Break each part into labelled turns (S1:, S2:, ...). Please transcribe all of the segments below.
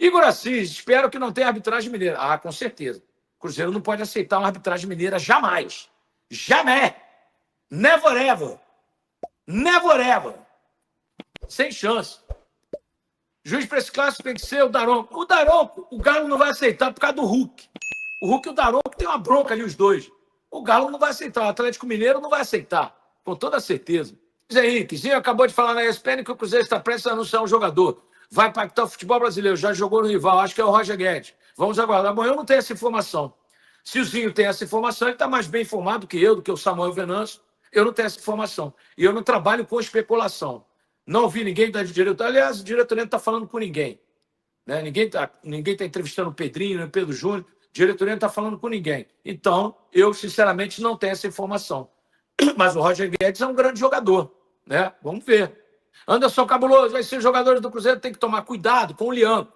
S1: Igor Assis, espero que não tenha arbitragem mineira. Ah, com certeza. O Cruzeiro não pode aceitar uma arbitragem mineira jamais. Jamais. Never ever. Never ever. Sem chance. Juiz para esse clássico tem que ser o Daronco. O Daronco, o Galo não vai aceitar por causa do Hulk. O Hulk e o Daronco tem uma bronca ali, os dois. O Galo não vai aceitar. O Atlético Mineiro não vai aceitar. Com toda certeza. Zé Henriquezinho acabou de falar na ESPN que o Cruzeiro está prestes a anunciar um jogador. Vai impactar o futebol brasileiro. Já jogou no rival. Acho que é o Roger Guedes. Vamos aguardar. Bom, eu não tenho essa informação. Se o Zinho tem essa informação, ele está mais bem informado que eu, do que o Samuel Venâncio. Eu não tenho essa informação. E eu não trabalho com especulação. Não ouvi ninguém da diretoria. Aliás, a diretoria não está falando com ninguém. Né? Ninguém está entrevistando o Pedrinho, nem o Pedro Júnior. A diretoria não está falando com ninguém. Então, eu, sinceramente, não tenho essa informação. Mas o Roger Guedes é um grande jogador. Né? Vamos ver. Anderson Cabuloso, vai ser os jogadores do Cruzeiro tem que tomar cuidado com o Lian,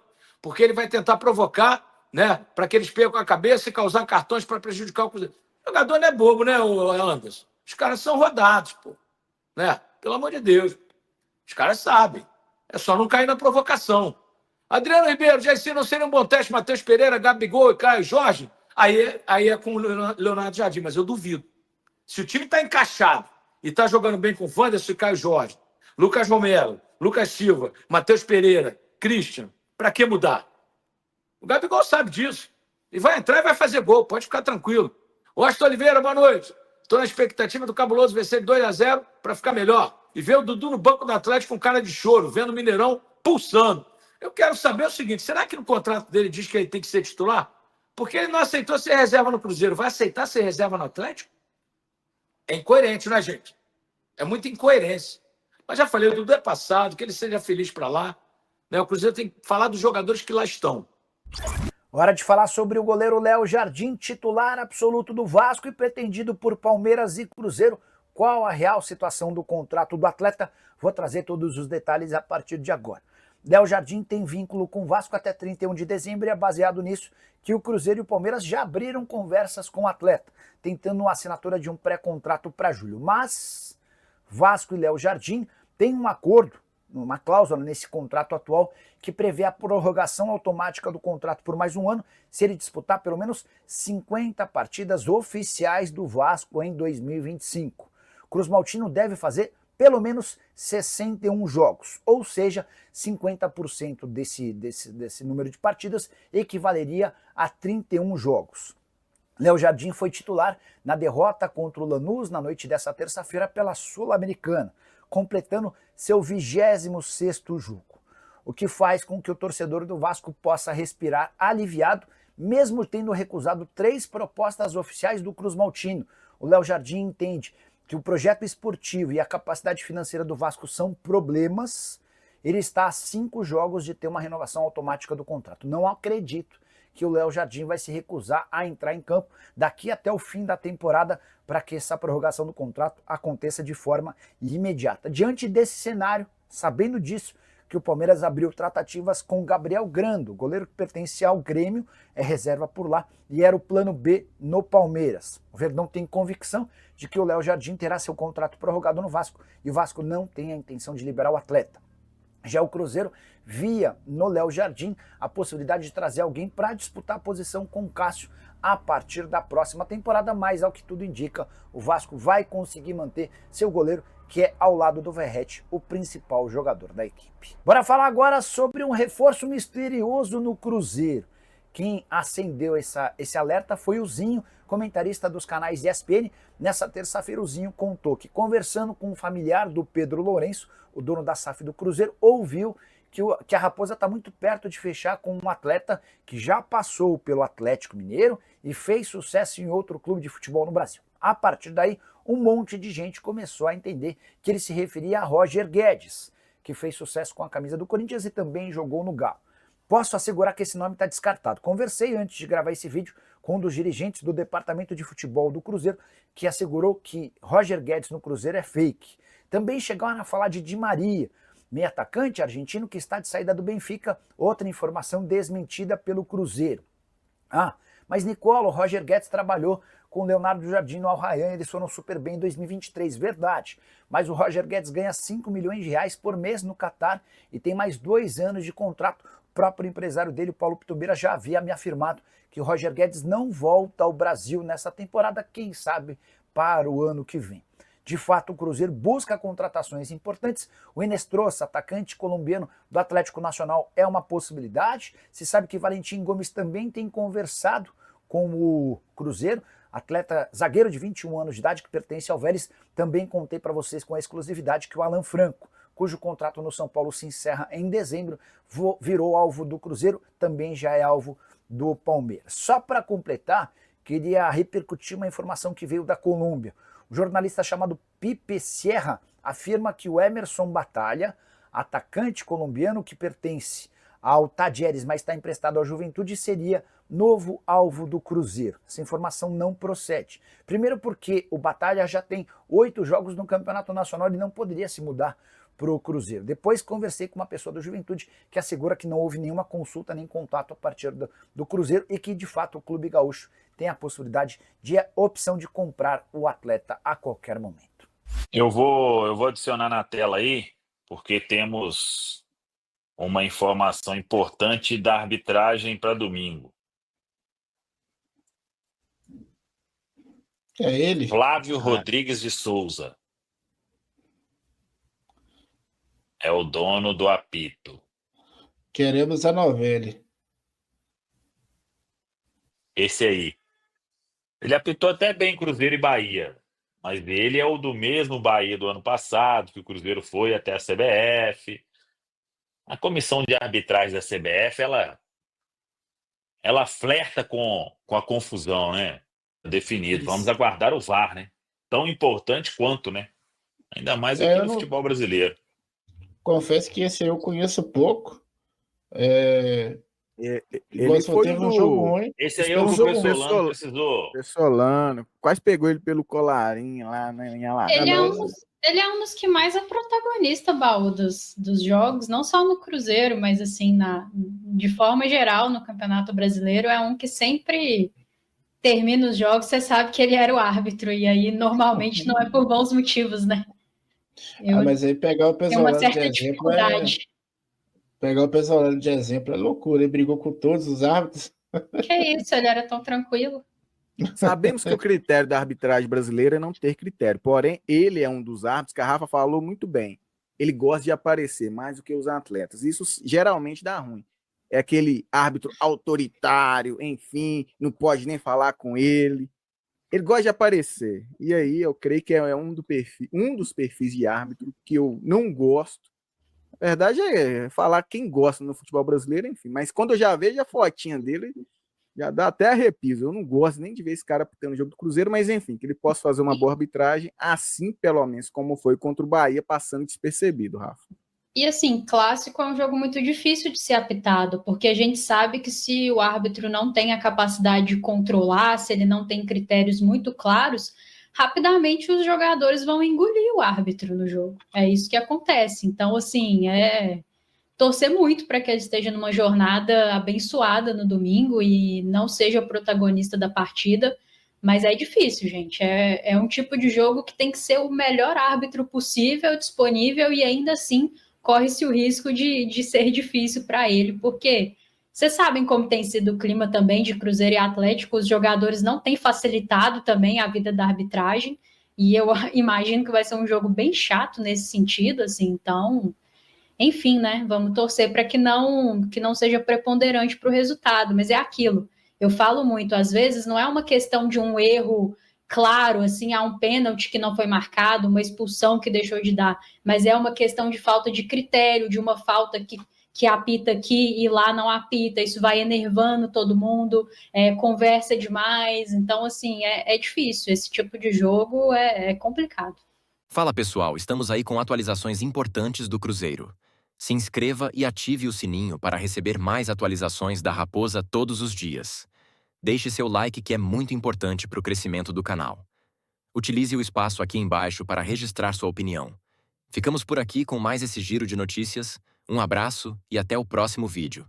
S1: porque ele vai tentar provocar, né, para que eles percam a cabeça e causar cartões para prejudicar o Cruzeiro. O jogador não é bobo, né, Anderson? Os caras são rodados, pô. Né? Pelo amor de Deus. Os caras sabem. É só não cair na provocação. Adriano Ribeiro, já não seria um bom teste, Matheus Pereira, Gabigol e Caio Jorge? Aí é com o Leonardo Jardim, mas eu duvido. Se o time está encaixado e está jogando bem com o Wanderson e Caio Jorge, Lucas Romero, Lucas Silva, Matheus Pereira, Christian, para que mudar? O Gabigol sabe disso. E vai entrar e vai fazer gol, pode ficar tranquilo. Washington Oliveira, boa noite. Estou na expectativa do Cabuloso vencer 2-0 para ficar melhor. E ver o Dudu no banco do Atlético com cara de choro, vendo o Mineirão pulsando. Eu quero saber o seguinte, será que no contrato dele diz que ele tem que ser titular? Porque ele não aceitou ser reserva no Cruzeiro. Vai aceitar ser reserva no Atlético? É incoerente, né, gente? É muita incoerência. Mas já falei, o Dudu é passado, que ele seja feliz para lá. Né? O Cruzeiro tem que falar dos jogadores que lá estão.
S2: Hora de falar sobre o goleiro Léo Jardim, titular absoluto do Vasco e pretendido por Palmeiras e Cruzeiro. Qual a real situação do contrato do atleta? Vou trazer todos os detalhes a partir de agora. Léo Jardim tem vínculo com o Vasco até 31 de dezembro e é baseado nisso que o Cruzeiro e o Palmeiras já abriram conversas com o atleta, tentando a assinatura de um pré-contrato para julho. Mas Vasco e Léo Jardim têm um acordo, uma cláusula nesse contrato atual que prevê a prorrogação automática do contrato por mais um ano se ele disputar pelo menos 50 partidas oficiais do Vasco em 2025. Cruz Maltino deve fazer pelo menos 61 jogos, ou seja, 50% desse número de partidas equivaleria a 31 jogos. Léo Jardim foi titular na derrota contra o Lanús na noite dessa terça-feira pela Sul-Americana, completando seu 26º jogo, o que faz com que o torcedor do Vasco possa respirar aliviado, mesmo tendo recusado 3 propostas oficiais do Cruz Maltino. O Léo Jardim entende que o projeto esportivo e a capacidade financeira do Vasco são problemas. Ele está a 5 jogos de ter uma renovação automática do contrato. Não acredito que o Léo Jardim vai se recusar a entrar em campo daqui até o fim da temporada para que essa prorrogação do contrato aconteça de forma imediata. Diante desse cenário, sabendo disso, que o Palmeiras abriu tratativas com Gabriel Grando, goleiro que pertence ao Grêmio, é reserva por lá e era o plano B no Palmeiras. O Verdão tem convicção de que o Léo Jardim terá seu contrato prorrogado no Vasco e o Vasco não tem a intenção de liberar o atleta. Já o Cruzeiro via no Léo Jardim a possibilidade de trazer alguém para disputar a posição com o Cássio a partir da próxima temporada, mas ao que tudo indica, o Vasco vai conseguir manter seu goleiro, que é ao lado do Verratti, o principal jogador da equipe. Bora falar agora sobre um reforço misterioso no Cruzeiro. Quem acendeu esse alerta foi o Zinho, comentarista dos canais ESPN. Nessa terça-feira o Zinho contou que, conversando com um familiar do Pedro Lourenço, o dono da SAF do Cruzeiro, ouviu que a Raposa está muito perto de fechar com um atleta que já passou pelo Atlético Mineiro e fez sucesso em outro clube de futebol no Brasil. A partir daí, um monte de gente começou a entender que ele se referia a Roger Guedes, que fez sucesso com a camisa do Corinthians e também jogou no Galo. Posso assegurar que esse nome está descartado. Conversei antes de gravar esse vídeo com um dos dirigentes do departamento de futebol do Cruzeiro, que assegurou que Roger Guedes no Cruzeiro é fake. Também chegaram a falar de Di Maria, meio atacante argentino que está de saída do Benfica, outra informação desmentida pelo Cruzeiro. Mas Nicolo, Roger Guedes trabalhou com o Leonardo Jardim no Al Rayyan, eles foram super bem em 2023, verdade. Mas o Roger Guedes ganha 5 milhões de reais por mês no Catar e tem mais 2 anos de contrato, próprio empresário dele, o Paulo Pitubeira, já havia me afirmado que o Roger Guedes não volta ao Brasil nessa temporada, quem sabe para o ano que vem. De fato, o Cruzeiro busca contratações importantes. O Inestrosa, atacante colombiano do Atlético Nacional, é uma possibilidade. Se sabe que Valentim Gomes também tem conversado com o Cruzeiro, atleta zagueiro de 21 anos de idade que pertence ao Vélez. Também contei para vocês com a exclusividade que o Alan Franco, cujo contrato no São Paulo se encerra em dezembro, virou alvo do Cruzeiro, também já é alvo do Palmeiras. Só para completar, queria repercutir uma informação que veio da Colômbia. O jornalista chamado Pipe Sierra afirma que o Emerson Batalha, atacante colombiano que pertence ao Tajeres, mas está emprestado à Juventude, seria novo alvo do Cruzeiro. Essa informação não procede. Primeiro porque o Batalha já tem 8 jogos no Campeonato Nacional e não poderia se mudar para o Cruzeiro. Depois conversei com uma pessoa da Juventude que assegura que não houve nenhuma consulta nem contato a partir do Cruzeiro e que de fato o Clube Gaúcho tem a possibilidade de opção de comprar o atleta a qualquer momento.
S3: Eu vou adicionar na tela aí, porque temos uma informação importante da arbitragem para domingo.
S4: É ele?
S3: Flávio Rodrigues de Souza é o dono do apito.
S4: Queremos a novela.
S3: Esse aí. Ele apitou até bem Cruzeiro e Bahia, mas ele é o do mesmo Bahia do ano passado, que o Cruzeiro foi até a CBF. A comissão de arbitragem da CBF, ela flerta com a confusão, né? Definido. Vamos aguardar o VAR, né? Tão importante quanto, né? Ainda mais aqui no futebol brasileiro.
S4: Confesso que esse eu conheço pouco.
S5: Ele
S4: só
S5: foi
S4: teve um jogo ruim.
S3: Esse aí é o que o Pessolano precisou.
S5: Pessolano, quase pegou ele pelo colarinho lá em Alagoas.
S6: Ele é um dos que mais é protagonista, Baú, dos jogos, não só no Cruzeiro, mas assim, de forma geral, no Campeonato Brasileiro, é um que sempre termina os jogos, você sabe que ele era o árbitro, e aí normalmente não é por bons motivos, né?
S4: Mas aí pegar o Pessolano de exemplo Pegar o Pessolano de exemplo é loucura. Ele brigou com todos os árbitros.
S6: Que isso, ele era tão tranquilo.
S5: Sabemos que o critério da arbitragem brasileira é não ter critério. Porém, ele é um dos árbitros que a Rafa falou muito bem. Ele gosta de aparecer mais do que os atletas. Isso geralmente dá ruim. É aquele árbitro autoritário, enfim, não pode nem falar com ele. Ele gosta de aparecer. E aí eu creio que é um dos perfis de árbitro que eu não gosto. A verdade é falar quem gosta no futebol brasileiro, enfim. Mas quando eu já vejo a fotinha dele, já dá até arrepios. Eu não gosto nem de ver esse cara apitando o jogo do Cruzeiro, mas enfim, que ele possa fazer uma boa arbitragem, assim pelo menos como foi contra o Bahia, passando despercebido, Rafa.
S6: E assim, clássico é um jogo muito difícil de ser apitado, porque a gente sabe que se o árbitro não tem a capacidade de controlar, se ele não tem critérios muito claros, rapidamente os jogadores vão engolir o árbitro no jogo. É isso que acontece. Então, assim, torcer muito para que ele esteja numa jornada abençoada no domingo e não seja o protagonista da partida, mas é difícil, gente. É um tipo de jogo que tem que ser o melhor árbitro possível, disponível, e ainda assim corre-se o risco de ser difícil para ele, porque vocês sabem como tem sido o clima também de Cruzeiro e Atlético, os jogadores não têm facilitado também a vida da arbitragem, e eu imagino que vai ser um jogo bem chato nesse sentido, assim, então, enfim, né, vamos torcer para que não seja preponderante para o resultado, mas é aquilo, eu falo muito, às vezes não é uma questão de um erro claro, assim, há um pênalti que não foi marcado, uma expulsão que deixou de dar, mas é uma questão de falta de critério, de uma falta que apita aqui e lá não apita, isso vai enervando todo mundo, conversa demais, então, assim, é difícil, esse tipo de jogo é complicado.
S7: Fala, pessoal, estamos aí com atualizações importantes do Cruzeiro. Se inscreva e ative o sininho para receber mais atualizações da Raposa todos os dias. Deixe seu like, que é muito importante para o crescimento do canal. Utilize o espaço aqui embaixo para registrar sua opinião. Ficamos por aqui com mais esse giro de notícias. Um abraço e até o próximo vídeo.